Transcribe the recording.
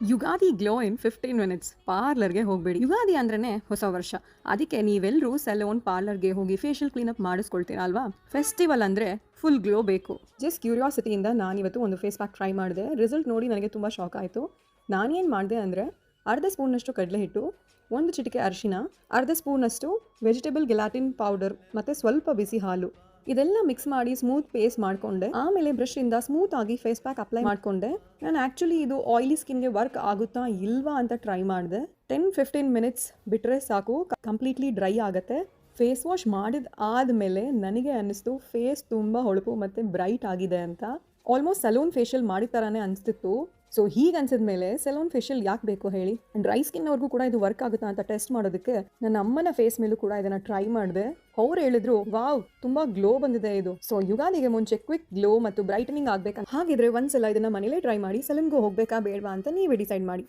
Ugadi glow ಇನ್ 15 minutes. ಪಾರ್ಲರ್ಗೆ ಹೋಗಬೇಡಿ. ಯುಗಾದಿ ಅಂದ್ರೇ ಹೊಸ ವರ್ಷ. ಅದಕ್ಕೆ ನೀವೆಲ್ಲರೂ ಸೆಲೂನ್ ಪಾರ್ಲರ್ಗೆ ಹೋಗಿ ಫೇಶಿಯಲ್ ಕ್ಲೀನಪ್ ಮಾಡಿಸ್ಕೊಳ್ತೀರಾ ಅಲ್ವಾ? ಫೆಸ್ಟಿವಲ್ ಅಂದರೆ ಫುಲ್ ಗ್ಲೋ ಬೇಕು. ಜಸ್ಟ್ ಕ್ಯೂರಿಯಾಸಿಟಿಯಿಂದ ನಾನಿವತ್ತು ಒಂದು ಫೇಸ್ ಪ್ಯಾಕ್ ಟ್ರೈ ಮಾಡಿದೆ. ರಿಸಲ್ಟ್ ನೋಡಿ ನನಗೆ ತುಂಬ ಶಾಕ್ ಆಯಿತು. ನಾನೇನು ಮಾಡಿದೆ ಅಂದರೆ ಅರ್ಧ ಸ್ಪೂನಷ್ಟು ಕಡಲೆ ಹಿಟ್ಟು, ಒಂದು ಚಿಟಿಕೆ ಅರಿಶಿನ, ಅರ್ಧ ಸ್ಪೂನಷ್ಟು ವೆಜಿಟೇಬಲ್ ಗೆಲಾಟಿನ್ ಪೌಡರ್ ಮತ್ತು ಸ್ವಲ್ಪ ಬಿಸಿ ಹಾಲು ಇದೆಲ್ಲ ಮಿಕ್ಸ್ ಮಾಡಿ ಸ್ಮೂತ್ ಪೇಸ್ಟ್ ಮಾಡಿಕೊಂಡೆ. ಆಮೇಲೆ ಬ್ರಷ್ ಇಂದ ಸ್ಮೂತ್ ಆಗಿ ಫೇಸ್ ಪ್ಯಾಕ್ ಅಪ್ಲೈ ಮಾಡಿಕೊಂಡೆ. ನಾನು ಆ್ಯಕ್ಚುಲಿ ಇದು ಆಯಿಲಿ ಸ್ಕಿನ್ಗೆ ವರ್ಕ್ ಆಗುತ್ತಾ ಇಲ್ವಾ ಅಂತ ಟ್ರೈ ಮಾಡಿದೆ. 10-15 ಮಿನಿಟ್ಸ್ ಬಿಟ್ಟರೆ ಸಾಕು, ಕಂಪ್ಲೀಟ್ಲಿ ಡ್ರೈ ಆಗುತ್ತೆ. ಫೇಸ್ ವಾಶ್ ಮಾಡಿದ ಆದಮೇಲೆ ನನಗೆ ಅನ್ನಿಸ್ತು ಫೇಸ್ ತುಂಬ ಹೊಳಪು ಮತ್ತು ಬ್ರೈಟ್ ಆಗಿದೆ ಅಂತ. ಆಲ್ಮೋಸ್ಟ್ ಸಲೂನ್ ಫೇಶಿಯಲ್ ಮಾಡಿದ ಥರನೇ ಅನಿಸ್ತಿತ್ತು. ಸೊ ಹೀಗೆ ಅನ್ಸಿದ್ಮೇಲೆ ಸಲೂನ್ ಫೇಶಿಯಲ್ ಯಾಕೆ ಬೇಕು ಹೇಳಿ? ಡ್ರೈ ಸ್ಕಿನ್ ಅವ್ರಿಗೂ ಕೂಡ ಇದು ವರ್ಕ್ ಆಗುತ್ತಾ ಅಂತ ಟೆಸ್ಟ್ ಮಾಡೋದಕ್ಕೆ ನನ್ನ ಅಮ್ಮನ ಫೇಸ್ ಮೇಲೂ ಕೂಡ ಇದನ್ನ ಟ್ರೈ ಮಾಡಿದೆ. ಅವ್ರು ಹೇಳಿದ್ರು ವಾವ್ ತುಂಬಾ ಗ್ಲೋ ಬಂದಿದೆ ಇದು. ಸೊ ಯುಗಾದಿಗೆ ಮುಂಚೆ ಕ್ವಿಕ್ ಗ್ಲೋ ಮತ್ತು ಬ್ರೈಟನಿಂಗ್ ಆಗ್ಬೇಕಂತ ಹಾಗಿದ್ರೆ ಒಂದ್ಸಲ ಇದನ್ನ ಮನೇಲೇ ಟ್ರೈ ಮಾಡಿ. ಸಲೂನ್ಗೂ ಹೋಗ್ಬೇಕಾ ಬೇಡವಾ ಅಂತ ನೀವೇ ಡಿಸೈಡ್ ಮಾಡಿ.